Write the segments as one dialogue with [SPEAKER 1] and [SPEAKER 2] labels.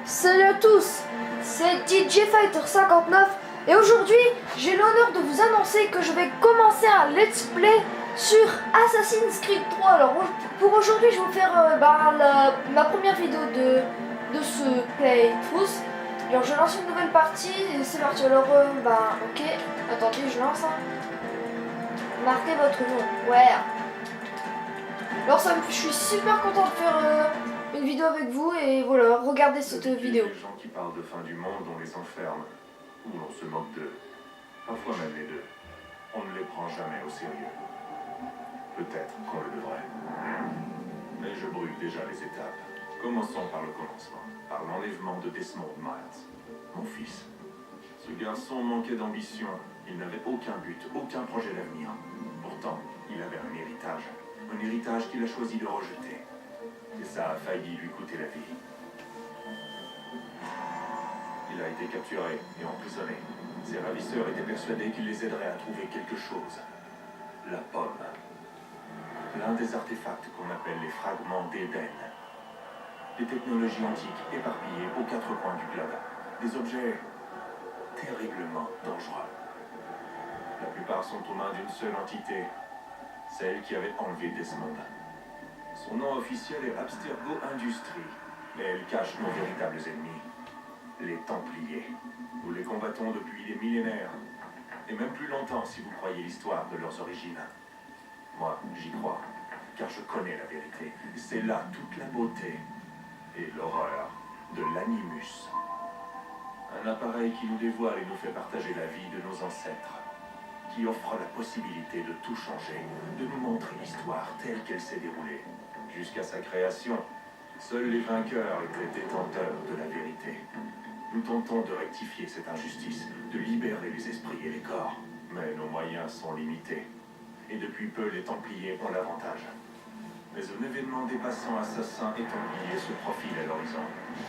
[SPEAKER 1] Salut à tous, c'est DJ Fighter 59 et aujourd'hui j'ai l'honneur de vous annoncer que je vais commencer un let's play sur Assassin's Creed 3. Alors pour aujourd'hui je vais vous faire ma première vidéo de ce playthrough. Alors je lance une nouvelle partie et c'est parti. Alors ok, attendez je lance. Marquez votre nom, ouais. Alors je suis super content de faire une vidéo avec vous et voilà, regardez cette vidéo.
[SPEAKER 2] Les gens qui parlent de fin du monde, on les enferme, ou on se moque d'eux, parfois même les deux. On ne les prend jamais au sérieux. Peut-être qu'on le devrait. Mais je brûle déjà les étapes. Commençons par le commencement, par l'enlèvement de Desmond Miles, mon fils. Ce garçon manquait d'ambition, il n'avait aucun but, aucun projet d'avenir. Pourtant, il avait un héritage qu'il a choisi de rejeter. Et ça a failli lui coûter la vie. Il a été capturé et emprisonné. Ses ravisseurs étaient persuadés qu'il les aiderait à trouver quelque chose. La pomme. L'un des artefacts qu'on appelle les fragments d'Éden. Des technologies antiques éparpillées aux quatre coins du globe. Des objets terriblement dangereux. La plupart sont aux mains d'une seule entité, celle qui avait enlevé Desmond. Son nom officiel est Abstergo Industries, mais elle cache nos véritables ennemis, les Templiers. Nous les combattons depuis des millénaires, et même plus longtemps si vous croyez l'histoire de leurs origines. Moi, j'y crois, car je connais la vérité. C'est là toute la beauté et l'horreur de l'Animus. Un appareil qui nous dévoile et nous fait partager la vie de nos ancêtres, qui offre la possibilité de tout changer, de nous montrer l'histoire telle qu'elle s'est déroulée. Jusqu'à sa création, seuls les vainqueurs étaient détenteurs de la vérité. Nous tentons de rectifier cette injustice, de libérer les esprits et les corps. Mais nos moyens sont limités. Et depuis peu, les Templiers ont l'avantage. Mais un événement dépassant assassins et Templiers se profile à l'horizon.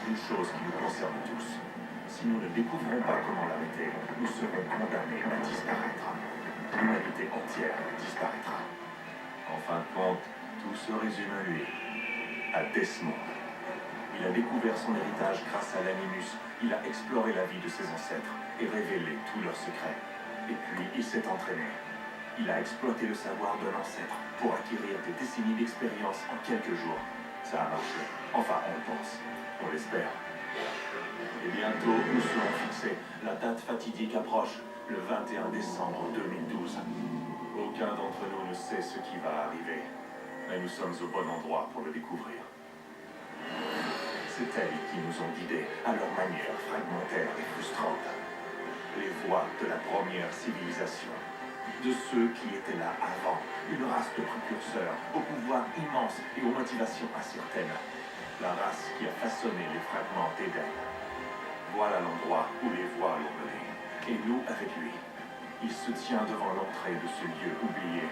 [SPEAKER 2] Une chose qui nous concerne tous. Si nous ne découvrons pas comment l'arrêter, nous serons condamnés à disparaître. L'humanité entière disparaîtra. En fin de compte, tout se résume à lui, à Desmond. Il a découvert son héritage grâce à l'Animus. Il a exploré la vie de ses ancêtres et révélé tous leurs secrets. Et puis, il s'est entraîné. Il a exploité le savoir d'un ancêtre pour acquérir des décennies d'expérience en quelques jours. Ça a marché. Enfin, on le pense. On l'espère. Et bientôt, nous serons fixés. La date fatidique approche, le 21 décembre 2012. Aucun d'entre nous ne sait ce qui va arriver. Mais nous sommes au bon endroit pour le découvrir. C'est elles qui nous ont guidés, à leur manière fragmentaire et frustrante. Les voies de la première civilisation. De ceux qui étaient là avant. Une race de précurseurs, au pouvoir immense et aux motivations incertaines. La race qui a façonné les fragments d'Éden. Voilà l'endroit où les voies l'ont mené. Et nous avec lui. Il se tient devant l'entrée de ce lieu oublié.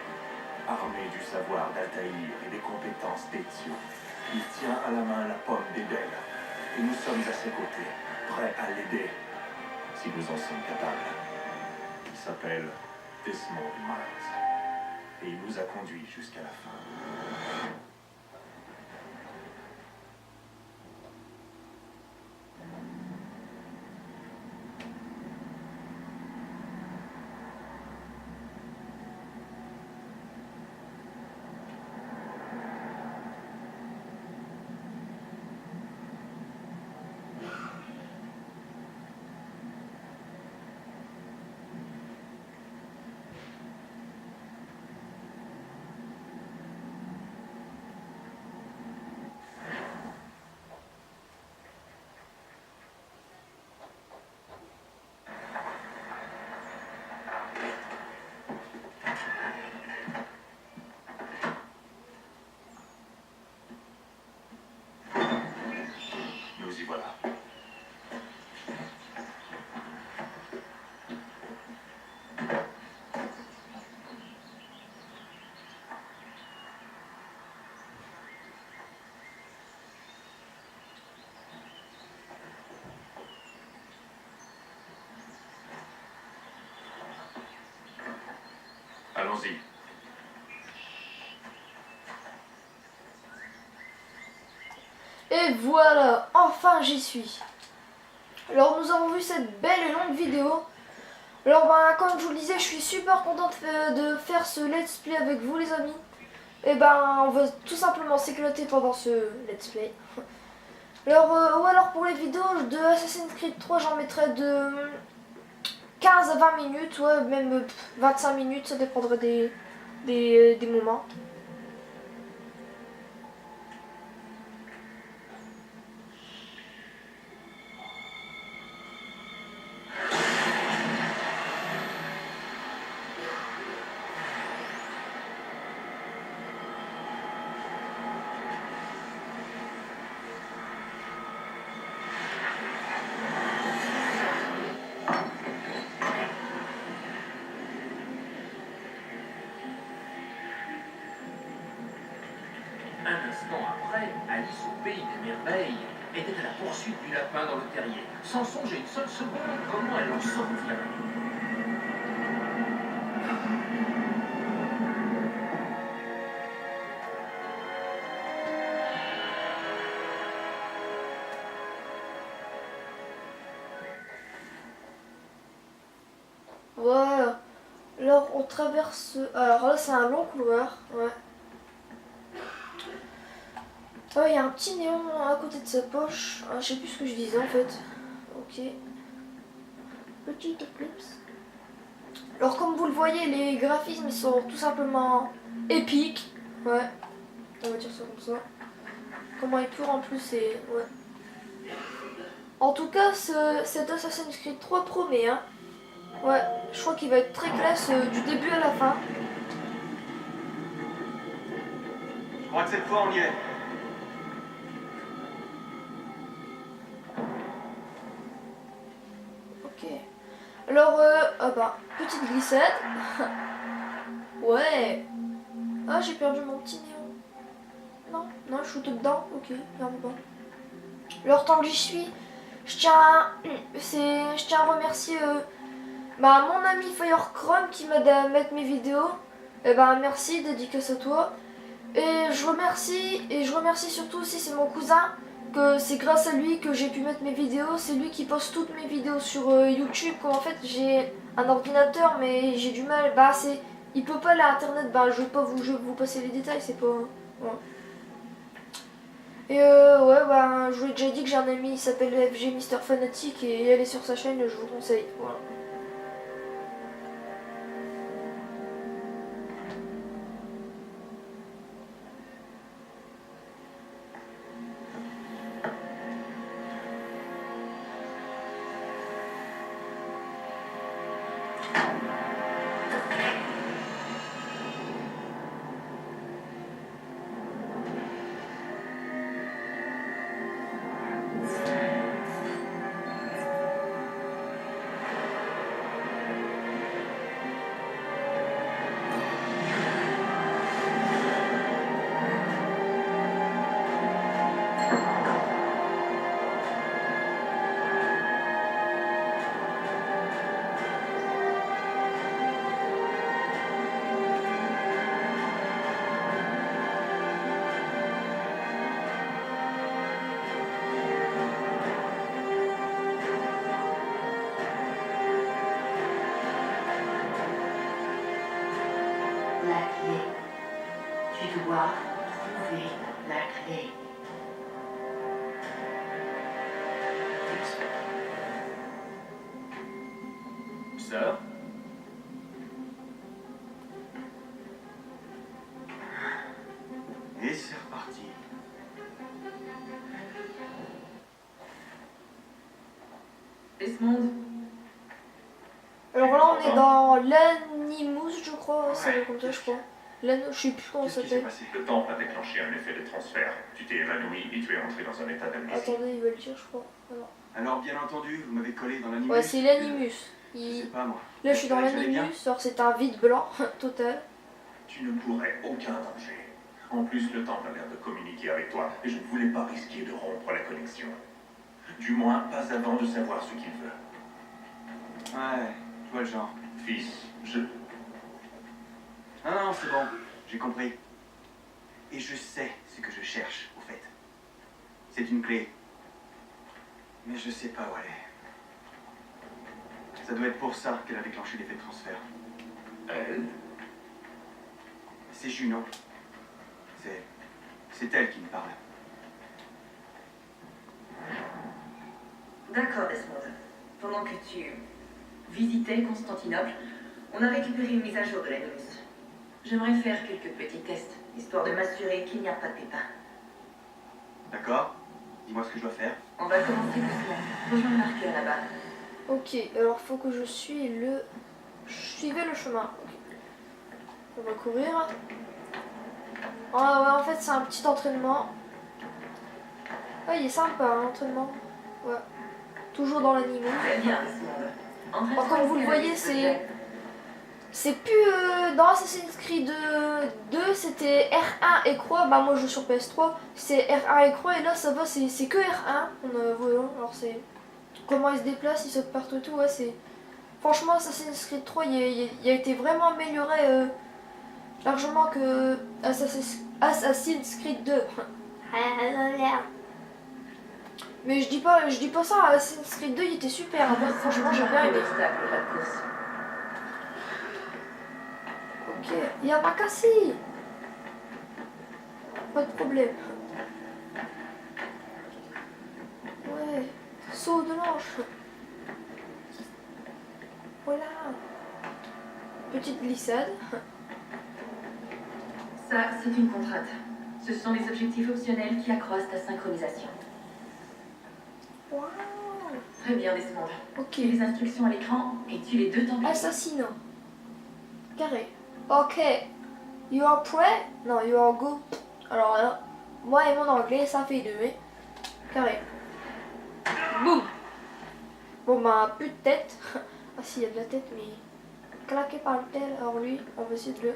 [SPEAKER 2] Armé du savoir d'Altaïr et des compétences d'Ezio. Il tient à la main la pomme d'Éden. Et nous sommes à ses côtés, prêts à l'aider, si nous en sommes capables. Il s'appelle Desmond Miles. Et il nous a conduits jusqu'à la fin. Nous y voilà. Allons-y.
[SPEAKER 1] Et voilà, enfin j'y suis. Alors nous avons vu cette belle et longue vidéo. Alors comme je vous le disais, je suis super contente de faire ce let's play avec vous les amis. Et on va tout simplement s'éclater pendant ce let's play. Alors ou alors pour les vidéos de Assassin's Creed 3, j'en mettrai de 15 à 20 minutes, ouais, même 25 minutes, ça dépendrait des moments.
[SPEAKER 3] Un instant après, Alice au pays des merveilles était à la poursuite du lapin dans le terrier, sans songer une seule seconde comment elle en sortirait.
[SPEAKER 1] Voilà. Alors on traverse. Alors là c'est un long couloir, ouais. Oh, il y a un petit néon à côté de sa poche. Ah, je sais plus ce que je disais en fait. Ok. Petite eclipse. Alors comme vous le voyez, les graphismes sont tout simplement épiques. Ouais. On va dire ça comme ça. Comment est pur en plus, c'est... Ouais. En tout cas, cet Assassin's Creed 3 promet, hein. Ouais, je crois qu'il va être très classe du début à la fin.
[SPEAKER 4] Je crois que cette fois on y est.
[SPEAKER 1] Ok. Alors, petite glissade. Ouais. Ah, j'ai perdu mon petit néon. Non, je suis tout dedans. Ok, merde pas. Alors, tant que j'y suis, je tiens à remercier mon ami Firechrome qui m'aide à mettre mes vidéos. Merci, dédicace à toi. Et je remercie surtout aussi, c'est mon cousin, que c'est grâce à lui que j'ai pu mettre mes vidéos. C'est lui qui poste toutes mes vidéos sur YouTube. Comme en fait j'ai un ordinateur mais j'ai du mal, il peut pas aller à internet, je vais pas vous passer les détails, c'est pas... Ouais. Et je vous ai déjà dit que j'ai un ami, il s'appelle FG Mister Fanatic et elle est sur sa chaîne, je vous conseille. Voilà.
[SPEAKER 5] La clé. Tu dois trouver la clé.
[SPEAKER 3] Sœur,
[SPEAKER 4] Et c'est reparti.
[SPEAKER 3] Desmond,
[SPEAKER 1] Alors là on est dans l'Animus je crois, c'est comme ça je crois. Je sais plus comment ça
[SPEAKER 4] Qu'est-ce qui s'est
[SPEAKER 1] s'appelle.
[SPEAKER 4] passé?
[SPEAKER 2] Le temple a déclenché un effet de transfert. Tu t'es évanoui et tu es entré dans un état d'amnésie.
[SPEAKER 1] Attendez, il va le dire je crois. Alors,
[SPEAKER 4] Alors bien entendu, vous m'avez collé dans l'animus.
[SPEAKER 1] ouais, c'est l'Animus.
[SPEAKER 4] Je sais pas moi.
[SPEAKER 1] Là je suis dans
[SPEAKER 4] J'allais bien.
[SPEAKER 1] l'Animus, alors c'est un vide blanc total.
[SPEAKER 2] Tu ne pourrais aucun danger. En plus, le temple a l'air de communiquer avec toi et je ne voulais pas risquer de rompre la connexion. Du moins, pas avant de savoir ce qu'il veut.
[SPEAKER 4] Ouais, je vois le genre.
[SPEAKER 2] Fils, je...
[SPEAKER 4] Ah non, c'est bon, j'ai compris. Et je sais ce que je cherche, au fait. C'est une clé. Mais je sais pas où elle est. Ça doit être pour ça qu'elle a déclenché l'effet de transfert.
[SPEAKER 2] Elle?
[SPEAKER 4] C'est Junon. C'est elle qui me parle.
[SPEAKER 5] D'accord, Desmond. Pendant que tu visitais Constantinople, on a récupéré une mise à jour de l'Anonymous. J'aimerais faire quelques petits tests, histoire de m'assurer qu'il n'y a pas de pépins.
[SPEAKER 4] D'accord? Dis-moi ce que je dois faire.
[SPEAKER 5] On va commencer doucement. Rejoins le marqueur là-bas.
[SPEAKER 1] Ok, alors faut que je suive le... Suivez le chemin. Ok. On va courir. Ah ouais, en fait c'est un petit entraînement. Ah, il est sympa l'entraînement. Ouais. Toujours dans l'anime.
[SPEAKER 5] Très bien, Desmond.
[SPEAKER 1] Alors, comme vous le voyez, c'est plus dans Assassin's Creed 2, c'était R1 et croix. Bah moi je joue sur PS3, c'est R1 et croix et là ça va, c'est que R1. Voilà, alors c'est comment il se déplace, il saute partout et tout. Ouais, c'est franchement Assassin's Creed 3, il a été vraiment amélioré largement que Assassin's Creed 2. Mais je dis pas ça, Assassin's Creed 2 il était super. Moi, franchement j'ai bien aimé.
[SPEAKER 5] L'obstacle de la course.
[SPEAKER 1] Ok, il y a Makassi. Pas de problème. Ouais, saut de l'ange. Voilà. Petite glissade.
[SPEAKER 5] Ça, c'est une contrainte. Ce sont des objectifs optionnels qui accroissent ta synchronisation.
[SPEAKER 1] Wow.
[SPEAKER 5] Très bien, Desmond.
[SPEAKER 1] Ok.
[SPEAKER 5] Tue les instructions à l'écran et tue les deux templiers.
[SPEAKER 1] Assassinat. Carré. Ok. You are prêt? Non, you are go. Alors là, moi et mon anglais, ça fait deux. Mais... Carré. Boum. Bon bah, plus de tête. Ah si, il y a de la tête, mais claqué par le tel. Alors lui, on va essayer de le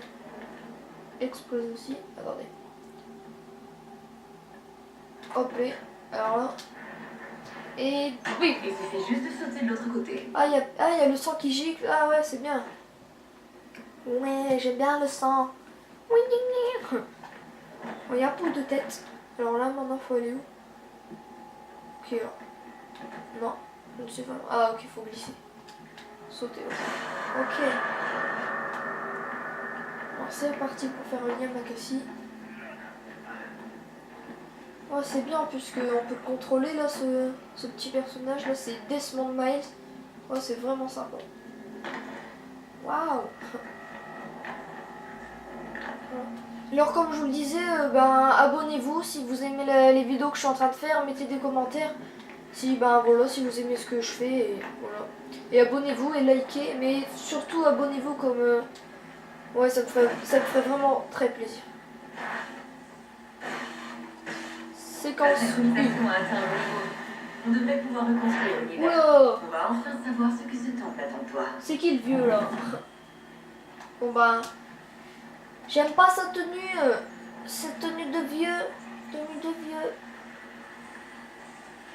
[SPEAKER 1] exploser aussi. Attendez. Hop, et alors là. Et oui.
[SPEAKER 5] Il suffit juste de sauter de l'autre côté.
[SPEAKER 1] Ah, il y a le sang qui gicle. Ah ouais, c'est bien. Ouais, j'aime bien le sang. Oui, bon, il y a plus de tête. Alors là, maintenant, faut aller où? Ok, là. Non, je ne sais pas. Ah, ok, faut glisser. Sauter. Ok. Alors, c'est parti pour faire le lien Makassi. Oh, c'est bien, puisqu'on peut contrôler là ce petit personnage. Là, c'est Desmond Miles. Oh, c'est vraiment sympa. Waouh! Alors comme je vous le disais, abonnez-vous si vous aimez les vidéos que je suis en train de faire, mettez des commentaires si si vous aimez ce que je fais et voilà. Et abonnez-vous et likez, mais surtout abonnez-vous comme ouais, ça me ferait vraiment très plaisir.
[SPEAKER 5] La
[SPEAKER 1] Séquence 1.
[SPEAKER 5] synchronisation a atteint un haut niveau. On devrait pouvoir reconstruire l'univers.
[SPEAKER 1] Wow.
[SPEAKER 5] On va enfin savoir ce que ce temple attend de toi.
[SPEAKER 1] C'est qui le vieux là? Bon bah, j'aime pas sa tenue de vieux,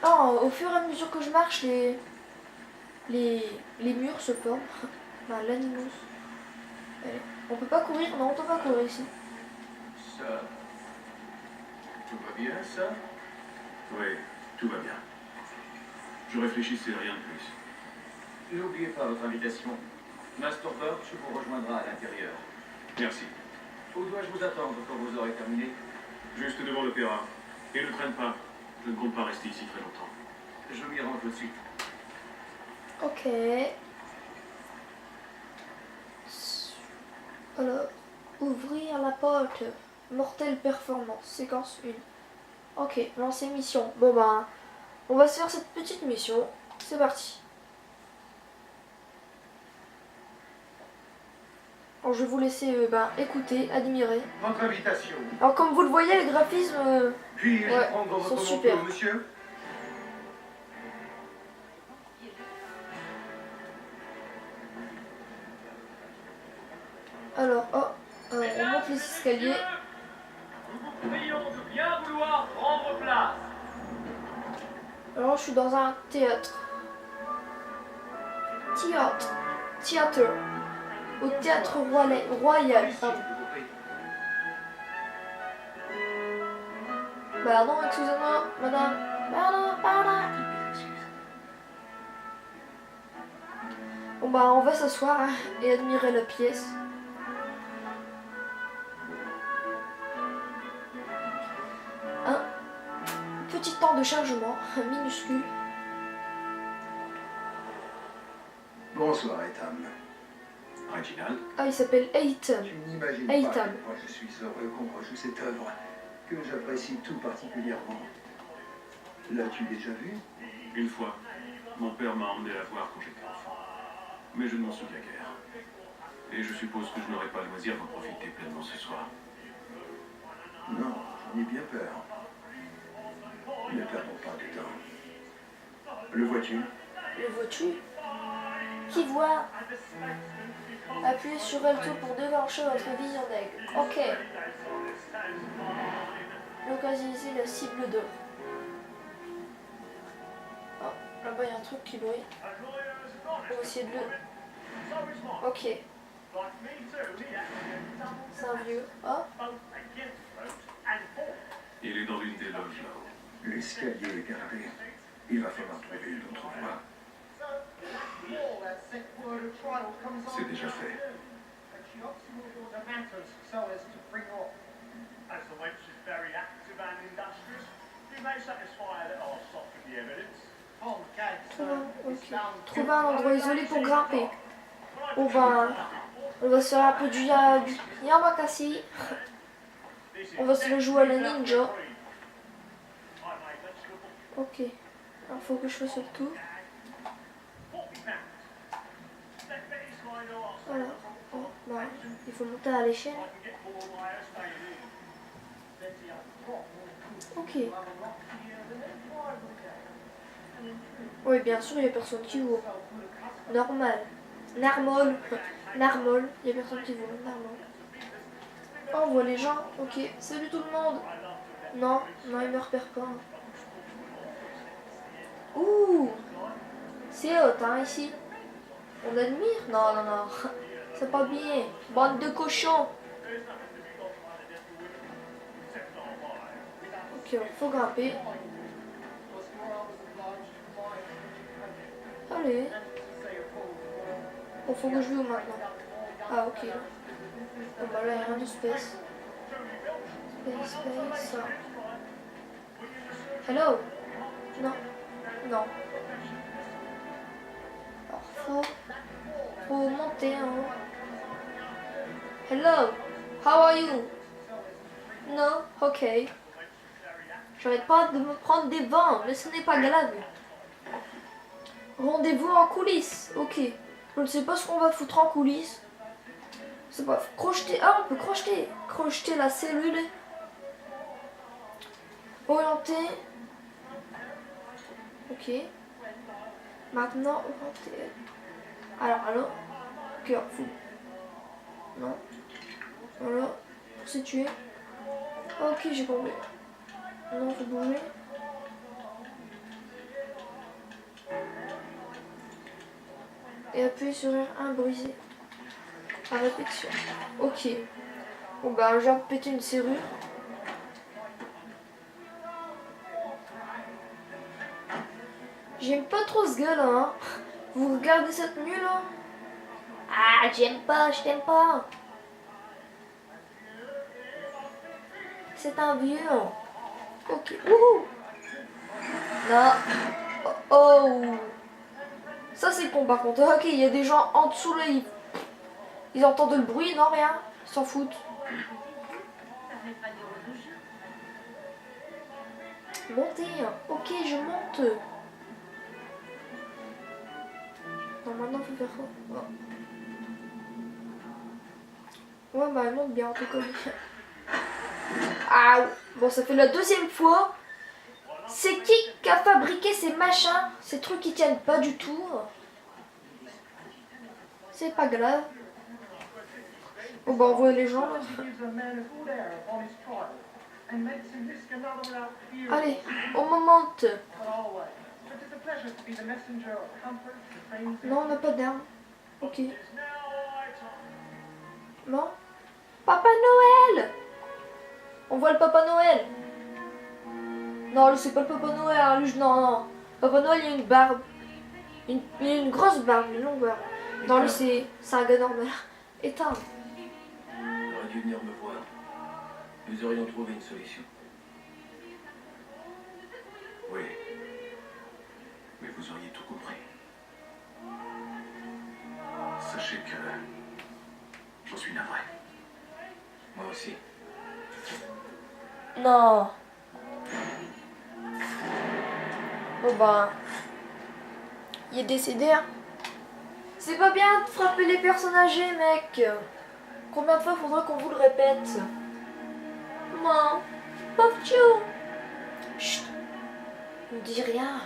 [SPEAKER 1] Oh, au fur et à mesure que je marche, les murs se forment. Bah, l'animous. Allez, on peut pas courir, non, on peut pas courir ici.
[SPEAKER 2] Ça... Tout va bien, ça? Oui, tout va bien. Je réfléchissais à rien de plus.
[SPEAKER 3] N'oubliez pas votre invitation. Master Birch vous rejoindra à l'intérieur.
[SPEAKER 2] Merci.
[SPEAKER 3] Où dois-je vous attendre quand vous aurez terminé?
[SPEAKER 2] Juste devant l'opéra. Et ne traîne pas. Je ne compte pas rester ici très longtemps.
[SPEAKER 3] Je m'y rends tout de suite.
[SPEAKER 1] Ok. Alors, ouvrir la porte. Mortelle performance. Séquence 1. Ok, lancer mission. Bon bah, on va se faire cette petite mission. C'est parti. Alors, je vais vous laisser écouter, admirer.
[SPEAKER 3] Votre invitation.
[SPEAKER 1] Alors comme vous le voyez, les graphismes...
[SPEAKER 3] Puis-je
[SPEAKER 1] Ouais,
[SPEAKER 3] prendre
[SPEAKER 1] sont
[SPEAKER 3] votre
[SPEAKER 1] super.
[SPEAKER 3] manteau, monsieur?
[SPEAKER 1] Alors, on monte les escaliers.
[SPEAKER 3] Nous vous prions de bien vouloir prendre place.
[SPEAKER 1] Alors je suis dans un théâtre. Théâtre. Au théâtre royal.
[SPEAKER 3] Ici,
[SPEAKER 1] Pardon.
[SPEAKER 3] je vous prie.
[SPEAKER 1] Pardon, excusez-moi, madame. Pardon. Bon bah on va s'asseoir hein, et admirer la pièce. Un petit temps de chargement minuscule.
[SPEAKER 6] Bonsoir, Ethan.
[SPEAKER 2] Reginald,
[SPEAKER 1] Ah, il s'appelle Ethan.
[SPEAKER 6] Tu n'imagines
[SPEAKER 1] Ethan.
[SPEAKER 6] pas à quel point je suis heureux qu'on rejoue cette œuvre, que j'apprécie tout particulièrement. L'as-tu déjà vu?
[SPEAKER 2] une fois, mon père m'a emmené la voir quand j'étais enfant. Mais je ne m'en souviens guère. Et je suppose que je n'aurai pas le loisir d'en profiter pleinement ce soir.
[SPEAKER 6] Non, j'en ai bien peur. Ne perdons pas de temps. Le vois-tu?
[SPEAKER 1] Le vois-tu? Qui voit? Appuyez sur L2 pour déclencher votre vision d'aigle. Ok. Localisez la cible d'or. Oh, là-bas il y a un truc qui brille. On va essayer de le... Ok. C'est un vieux. Oh,
[SPEAKER 2] Il est dans l'une des loges là-haut.
[SPEAKER 6] L'escalier est gardé. Il va falloir trouver une autre voie.
[SPEAKER 2] C'est déjà fait.
[SPEAKER 7] As the wench is very active and industrious, you may satisfy a little soft in the evidence. On the case,
[SPEAKER 1] ok. Trouver un endroit isolé pour grimper. On va se faire un peu du Yamakasi. On va se le jouer à la ninja. Ok. Alors faut que je fasse le tour. Voilà. Oh, bah, il faut monter à l'échelle. Ok. Oui, bien sûr, il n'y a personne qui voit. Normal. Narmol. Narmol. Il n'y a personne qui voit. Narmol. Oh, on voit les gens. Ok. Salut tout le monde. Non, non, il me repère pas. Ouh. C'est hot, hein, ici. On admire? Non, non, non. C'est pas bien. Bande de cochons. Ok, faut grimper. Allez. Bon, faut que je joue maintenant. Ah, ok. Bon, bah là, il n'y a rien de space. Space. Hello? Non. Non. Alors, faut monter en haut. Hello? How are you? No? Ok. J'arrête pas de me prendre des vents, mais ce n'est pas grave. Rendez-vous en coulisses. Ok. Je ne sais pas ce qu'on va foutre en coulisses. C'est pas crocheter. Ah, on peut crocheter. Crocheter la cellule. Orienter. Ok. Maintenant, orienter. Alors. Cœur fou. Non. Voilà. Pour situer. Ok, j'ai compris. Non, faut bouger. Et appuyer sur R1 brisé. À répétition. Ok. Bon bah j'ai pété une serrure. J'aime pas trop ce gars là. Hein. Vous regardez cette mule là? Ah j'aime pas, je t'aime pas. C'est un vieux. Ok. Wouhou. Non. Oh. Ça c'est con par contre. Ok, il y a des gens en dessous là. Ils entendent le bruit, non rien. Ils s'en foutent. Monter. Ok, je monte. Non, maintenant faut faire quoi? Oh. Ouais, bah elle monte bien en tout cas. Ah, bon, ça fait la deuxième fois. C'est qui a fabriqué ces machins? Ces trucs qui tiennent pas du tout. C'est pas grave. Bon, bah on voit les gens là. Allez, on monte. Non, on n'a pas d'armes. Ok. Non. Papa Noël. On voit le Papa Noël. Non, lui, c'est pas le Papa Noël. Hein. Lui, non, non. Papa Noël, il a une barbe. Il a une grosse barbe, une longue barbe. Non, lui, c'est un gars normal. Éteins.
[SPEAKER 6] Il aurait dû venir me voir. Nous aurions trouvé une solution.
[SPEAKER 2] Oui. Mais vous auriez tout compris. Sachez que j'en suis navré.
[SPEAKER 6] Moi aussi.
[SPEAKER 1] Non. Bon ben, il est décédé. Hein. C'est pas bien de frapper les personnes âgées, mec. Combien de fois faudra qu'on vous le répète? Non. Pauvre Joe. Chut. Ne dis rien.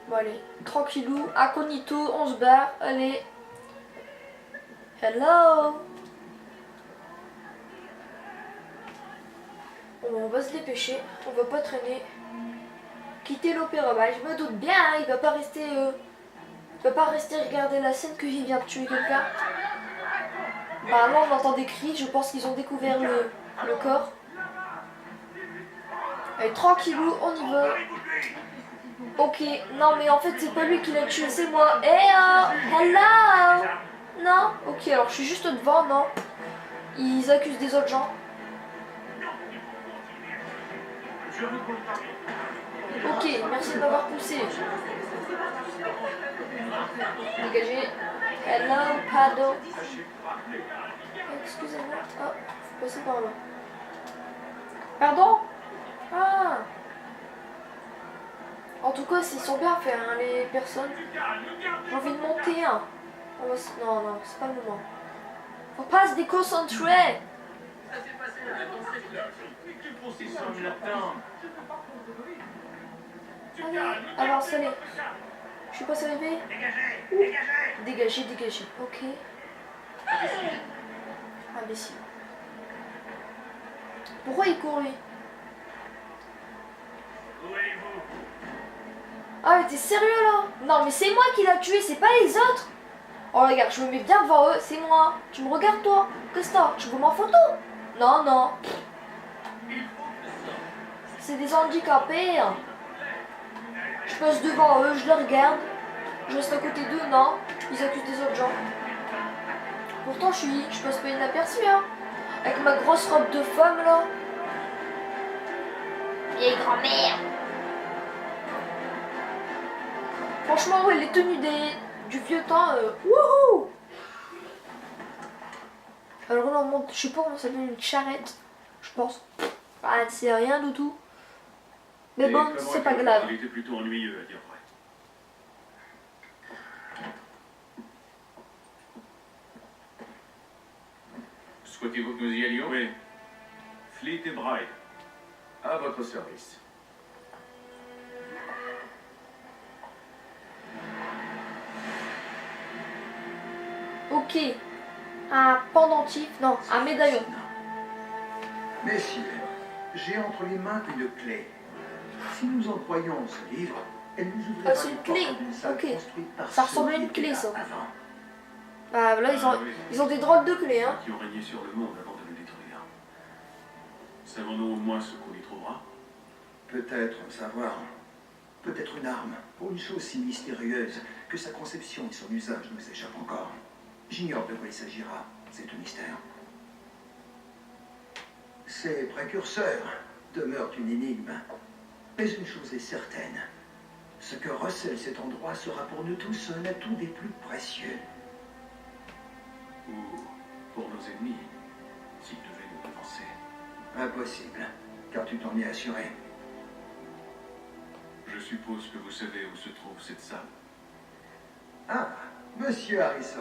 [SPEAKER 1] Bon allez, tranquillou, incognito, on se barre. Allez. Hello. On va se dépêcher, on va pas traîner. Quitter l'opéra, bah, je me doute bien, hein, il va pas rester regarder la scène qu'il vient de tuer quelqu'un. Bah là on entend des cris, je pense qu'ils ont découvert le corps. Allez, tranquillou, on y va. Ok, non mais en fait c'est pas lui qui l'a tué, c'est moi. Hey oh, hello. Non, ok, alors je suis juste devant, non. Ils accusent des autres gens. Ok, merci de m'avoir poussé. Dégagez. Hello, pardon. Excusez-moi. Ah, faut passer par là. Pardon? Ah. En tout cas, ils sont bien faits, hein, les personnes. J'ai envie de monter, hein. Non, non, c'est pas le moment. Faut pas se déconcentrer. Allez, avance, allez. Je suis pas arrivé. Dégagez, dégagez. Ok. Imbécile. Pourquoi il court lui? Ah mais t'es sérieux là? Non mais c'est moi qui l'a tué, c'est pas les autres. Oh regarde, je me mets bien devant eux, c'est moi. Tu me regardes toi? Qu'est-ce que t'as? Tu veux ma photo? Non, non. C'est des handicapés. Hein. Je passe devant eux, je les regarde. Je reste à côté d'eux, non. Ils accusent des autres gens. Pourtant je passe pas inaperçu hein. Avec ma grosse robe de femme là. Vieille grand-mère. Franchement, ouais, les tenues du vieux temps, wouhou! Alors là, on monte, je sais pas comment ça s'appelle, une charrette, je pense. Ah, c'est rien du tout. Mais bon, c'est pas grave.
[SPEAKER 2] Il était plutôt ennuyeux à dire vrai. Souhaitez-vous que nous y allions? Oui. Fleet et Bride, à votre service.
[SPEAKER 1] Ok. Un pendentif, non, un médaillon.
[SPEAKER 6] Messieurs, j'ai entre les mains une clé. Si nous employons ce livre, elle nous ouvrira
[SPEAKER 1] c'est une
[SPEAKER 6] les
[SPEAKER 1] clé.
[SPEAKER 6] portes d'une salle
[SPEAKER 1] Ok.
[SPEAKER 6] construite par
[SPEAKER 1] Ça ressemble à
[SPEAKER 6] ceux
[SPEAKER 1] une
[SPEAKER 6] qui étaient
[SPEAKER 1] clé,
[SPEAKER 6] là
[SPEAKER 1] ça.
[SPEAKER 6] avant.
[SPEAKER 1] Ah, là, ils ont des drôles de clés, hein.
[SPEAKER 2] Qui ont régné sur le monde avant de le détruire. Savons-nous au moins ce qu'on y trouvera?
[SPEAKER 6] Peut-être un savoir, peut-être une arme, pour une chose si mystérieuse que sa conception et son usage nous échappent encore. J'ignore de quoi il s'agira, c'est un mystère. Ces précurseurs demeurent une énigme. Mais une chose est certaine, ce que recèle cet endroit sera pour nous tous un atout des plus précieux.
[SPEAKER 2] Ou pour nos ennemis, s'ils devaient nous devancer.
[SPEAKER 6] Impossible, car tu t'en es assuré.
[SPEAKER 2] Je suppose que vous savez où se trouve cette salle.
[SPEAKER 6] Ah, monsieur Harrison.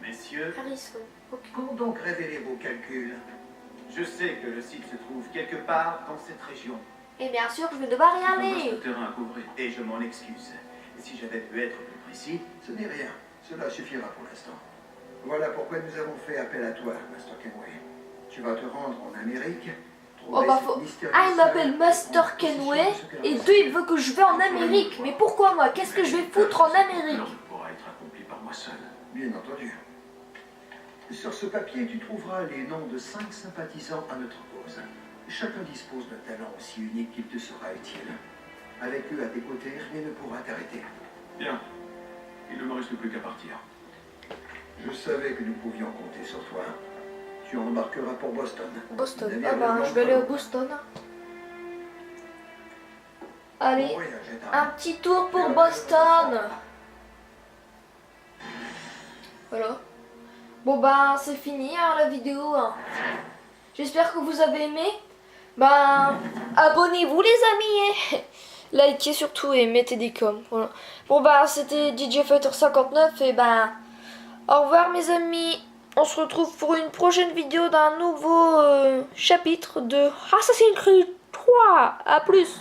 [SPEAKER 4] Messieurs,
[SPEAKER 1] Harrison. Ok.
[SPEAKER 6] Qu'ont donc révélé vos calculs?
[SPEAKER 4] je sais que le site se trouve quelque part dans cette région.
[SPEAKER 1] Et bien sûr, je vais devoir y
[SPEAKER 2] Un vaste
[SPEAKER 1] aller.
[SPEAKER 2] terrain à couvrir.
[SPEAKER 4] Et je m'en excuse. Si j'avais pu être plus précis,
[SPEAKER 6] Ce n'est rien, cela suffira pour l'instant. Voilà pourquoi nous avons fait appel à toi, Master Kenway. Tu vas te rendre en Amérique.
[SPEAKER 1] Oh bah faut... Ah, il m'appelle Master Kenway et deux, il veut que je vais en Amérique. Mais pourquoi moi? Qu'est-ce que je vais foutre en Amérique?
[SPEAKER 2] Alors ne pourra être accompli par moi seul.
[SPEAKER 6] Bien entendu. Sur ce papier, tu trouveras les noms de 5 sympathisants à notre cause. Chacun dispose d'un talent aussi unique qu'il te sera utile. Avec eux à tes côtés, rien ne pourra t'arrêter.
[SPEAKER 2] Bien. Il ne me reste plus qu'à partir.
[SPEAKER 6] Je savais que nous pouvions compter sur toi. Tu embarqueras pour Boston.
[SPEAKER 1] Boston.
[SPEAKER 6] Navire
[SPEAKER 1] Ah bah,
[SPEAKER 6] le
[SPEAKER 1] je vais aller au
[SPEAKER 6] Londres.
[SPEAKER 1] Boston.
[SPEAKER 6] Bon
[SPEAKER 1] Allez,
[SPEAKER 6] voyage, Ethan.
[SPEAKER 1] un petit tour pour Boston. Voilà. Bon bah, c'est fini hein, la vidéo. Hein. J'espère que vous avez aimé. Ben, abonnez-vous les amis. Likez surtout et mettez des coms. Voilà. Bon bah, c'était DJ Fighter 59 et ben, au revoir mes amis. On se retrouve pour une prochaine vidéo d'un nouveau chapitre de Assassin's Creed 3. A plus.